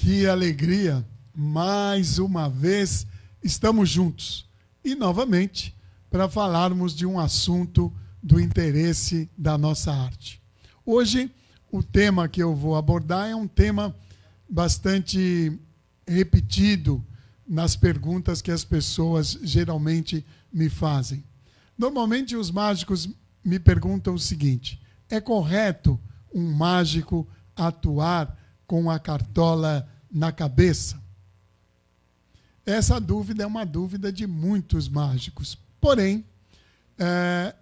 Que alegria! Mais uma vez estamos juntos e novamente para falarmos de um assunto do interesse da nossa arte. Hoje, o tema que eu vou abordar é um tema bastante repetido nas perguntas que as pessoas geralmente me fazem. Normalmente, os mágicos me perguntam o seguinte: é correto um mágico atuar com a cartola na cabeça? Essa dúvida é uma dúvida de muitos mágicos. Porém,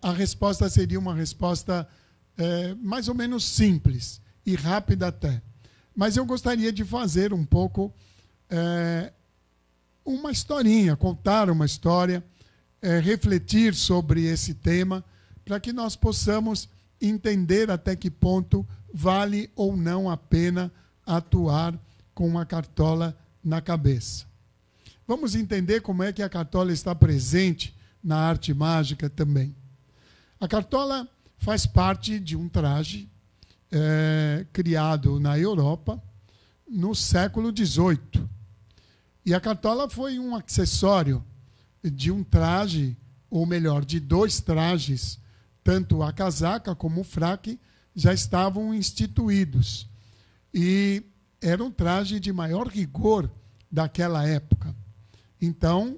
a resposta seria uma resposta mais ou menos simples e rápida até. Mas eu gostaria de fazer um pouco uma historinha, contar uma história, refletir sobre esse tema, para que nós possamos entender até que ponto vale ou não a pena atuar com a cartola na cabeça. Vamos entender como é que a cartola está presente na arte mágica também. A cartola faz parte de um traje criado na Europa no século XVIII. E a cartola foi um acessório de um traje, ou melhor, de dois trajes, tanto a casaca como o fraque já estavam instituídos. E era um traje de maior rigor daquela época. Então,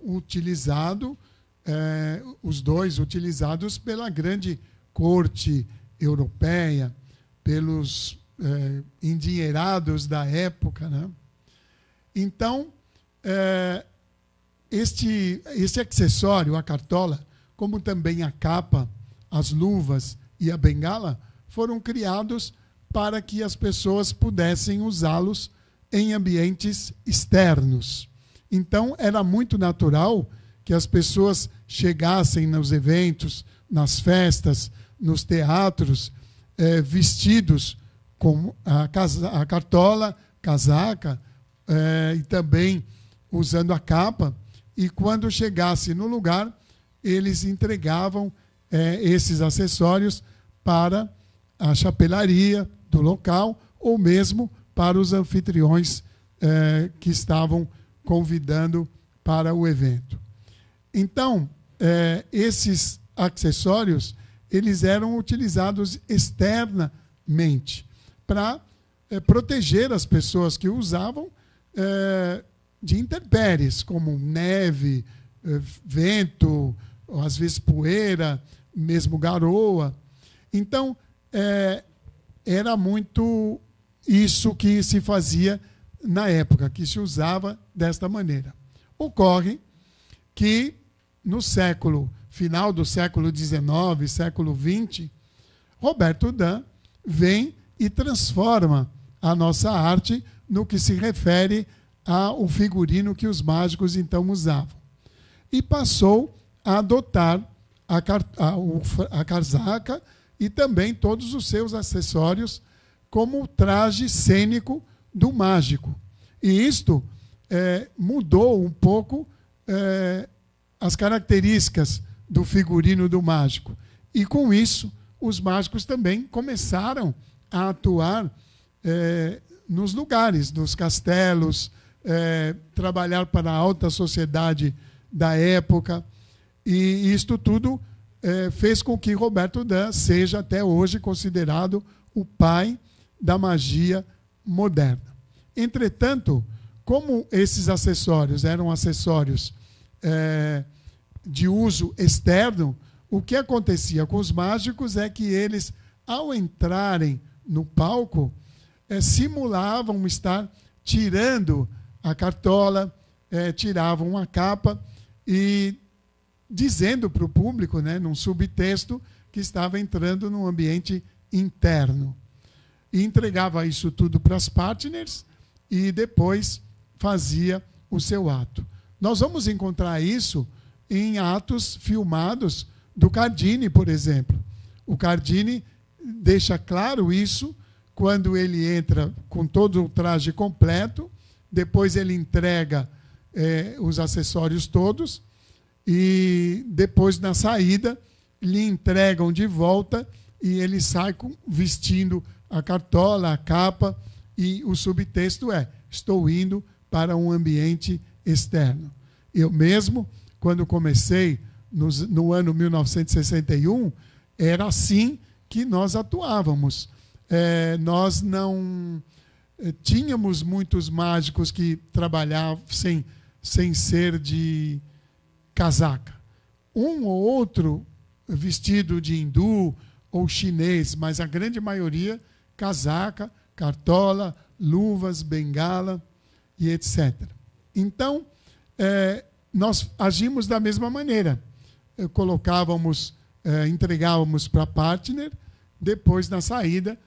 os dois utilizados pela grande corte europeia, pelos endinheirados da época, né? Então, este acessório, a cartola, como também a capa, as luvas e a bengala, foram criados para que as pessoas pudessem usá-los em ambientes externos. Então, era muito natural que as pessoas chegassem nos eventos, nas festas, nos teatros, vestidos com a cartola, casaca, e também usando a capa. E quando chegasse no lugar, eles entregavam esses acessórios para a chapelaria do local ou mesmo para os anfitriões que estavam convidando para o evento. Então, esses acessórios, eles eram utilizados externamente para proteger as pessoas que usavam de intempéries, como neve, vento, às vezes poeira, mesmo garoa. Então, era muito isso que se fazia na época, que se usava desta maneira. Ocorre que no final do século XIX, século XX, Roberto Dain vem e transforma a nossa arte no que se refere ao figurino que os mágicos então usavam. E passou a adotar a casaca e também todos os seus acessórios como traje cênico do mágico. E isto mudou um pouco as características do figurino do mágico. E com isso, os mágicos também começaram a atuar nos lugares, nos castelos, trabalhar para a alta sociedade da época. E isto tudo fez com que Roberto Dain seja até hoje considerado o pai da magia moderna. Entretanto, como esses acessórios eram acessórios de uso externo, o que acontecia com os mágicos é que eles, ao entrarem no palco, simulavam estar tirando a cartola, tiravam a capa e dizendo para o público, num subtexto, que estava entrando num ambiente interno. E entregava isso tudo para as partners e depois fazia o seu ato. Nós vamos encontrar isso em atos filmados do Cardini, por exemplo. O Cardini deixa claro isso quando ele entra com todo o traje completo, depois ele entrega os acessórios todos e depois, na saída, lhe entregam de volta e ele sai vestindo a cartola, a capa, e o subtexto é: estou indo para um ambiente externo. Eu mesmo, quando comecei no ano 1961, era assim que nós atuávamos. Nós não tínhamos muitos mágicos que trabalhavam sem ser de casaca. Um ou outro vestido de hindu ou chinês, mas a grande maioria casaca, cartola, luvas, bengala e etc. Então, nós agimos da mesma maneira. Entregávamos para partner, depois na saída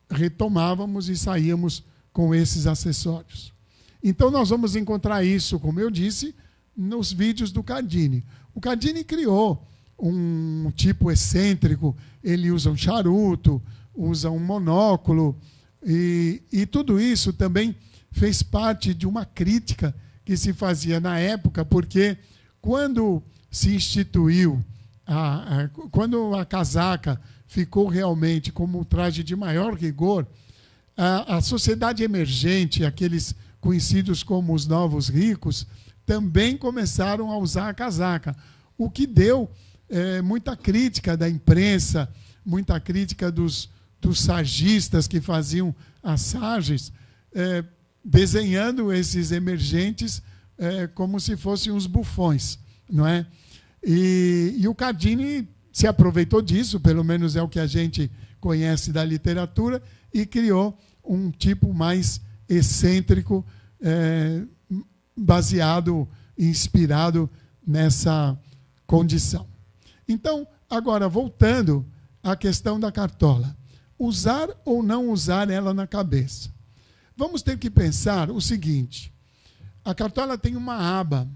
retomávamos e saíamos com esses acessórios. Então nós vamos encontrar isso, como eu disse, nos vídeos do Cardini. O Cardini criou um tipo excêntrico, ele usa um charuto, usa um monóculo, e tudo isso também fez parte de uma crítica que se fazia na época, porque quando se instituiu, quando a casaca ficou realmente como um traje de maior rigor, a sociedade emergente, aqueles conhecidos como os novos ricos, também começaram a usar a casaca, o que deu muita crítica da imprensa, muita crítica dos sargistas que faziam as sarges, desenhando esses emergentes como se fossem uns bufões, não é? E o Cardini se aproveitou disso, pelo menos é o que a gente conhece da literatura, e criou um tipo mais excêntrico, baseado, inspirado nessa condição. Então, agora, voltando à questão da cartola. Usar ou não usar ela na cabeça? Vamos ter que pensar o seguinte. A cartola tem uma aba,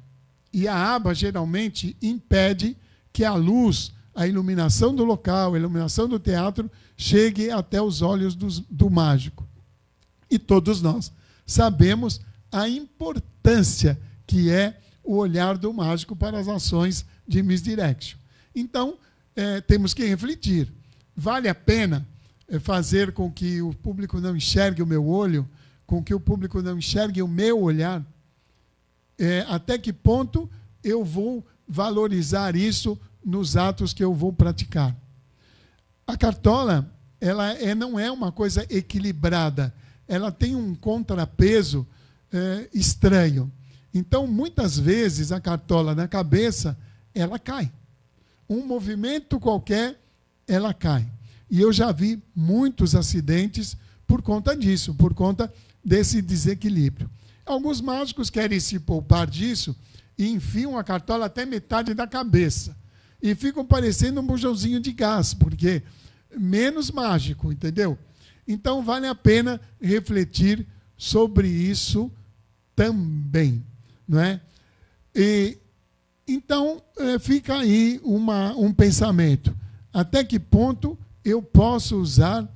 e a aba geralmente impede que a luz, a iluminação do local, a iluminação do teatro, chegue até os olhos do mágico. E todos nós sabemos a importância que é o olhar do mágico para as ações de misdirection. Então, temos que refletir. Vale a pena fazer com que o público não enxergue o meu olho, com que o público não enxergue o meu olhar? Até que ponto eu vou valorizar isso nos atos que eu vou praticar? A cartola, ela não é uma coisa equilibrada, ela tem um contrapeso estranho. Então, muitas vezes, a cartola na cabeça, ela cai. Um movimento qualquer, ela cai. E eu já vi muitos acidentes por conta disso, por conta desse desequilíbrio. Alguns mágicos querem se poupar disso e enfiam a cartola até metade da cabeça. E ficam parecendo um bujãozinho de gás, porque menos mágico, entendeu? Então, vale a pena refletir sobre isso também, não é? Então, fica aí um pensamento. Até que ponto eu posso usar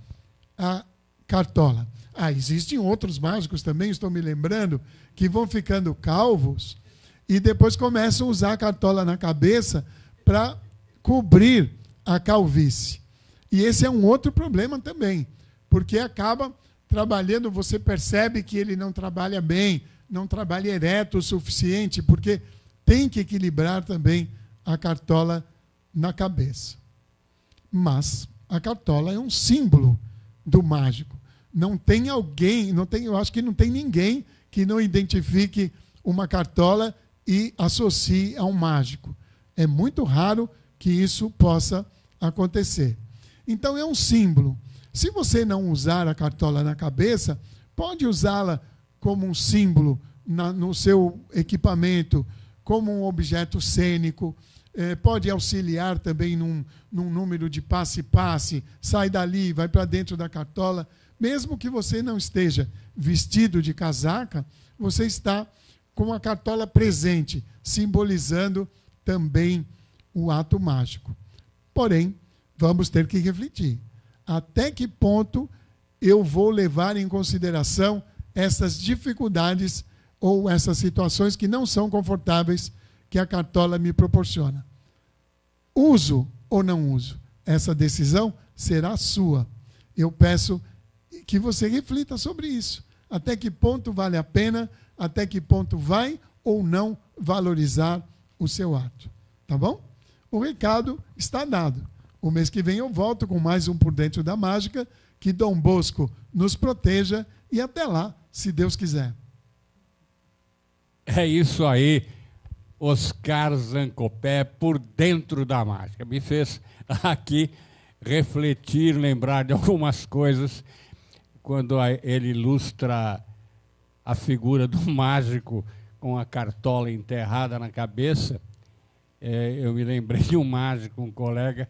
a cartola? Existem outros mágicos também, estou me lembrando, que vão ficando calvos e depois começam a usar a cartola na cabeça para cobrir a calvície. E esse é um outro problema também, porque acaba trabalhando, você percebe que ele não trabalha bem, não trabalha ereto o suficiente, porque tem que equilibrar também a cartola na cabeça. Mas a cartola é um símbolo do mágico. Não tem alguém, eu acho que não tem ninguém que não identifique uma cartola e associe a um mágico. É muito raro que isso possa acontecer. Então é um símbolo. Se você não usar a cartola na cabeça, pode usá-la como um símbolo no seu equipamento, como um objeto cênico, pode auxiliar também num número de passe-passe, sai dali, vai para dentro da cartola. Mesmo que você não esteja vestido de casaca, você está com a cartola presente, simbolizando também o ato mágico. Porém, vamos ter que refletir. Até que ponto eu vou levar em consideração essas dificuldades ou essas situações que não são confortáveis que a cartola me proporciona? Uso ou não uso? Essa decisão será sua. Eu peço que você reflita sobre isso. até que ponto vale a pena, até que ponto vai ou não valorizar o seu ato. Tá bom? O recado está dado. O mês que vem eu volto com mais um Por Dentro da Mágica. Que Dom Bosco nos proteja e até lá, se Deus quiser. É isso aí, Oscar Zancopé, Por Dentro da Mágica. Me fez aqui refletir, lembrar de algumas coisas quando ele ilustra a figura do mágico com a cartola enterrada na cabeça. Eu me lembrei de um mágico, um colega,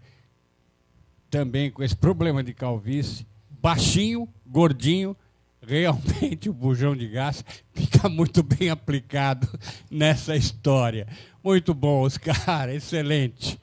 também com esse problema de calvície, baixinho, gordinho. Realmente o bujão de gás fica muito bem aplicado nessa história. Muito bom, Oscar, excelente.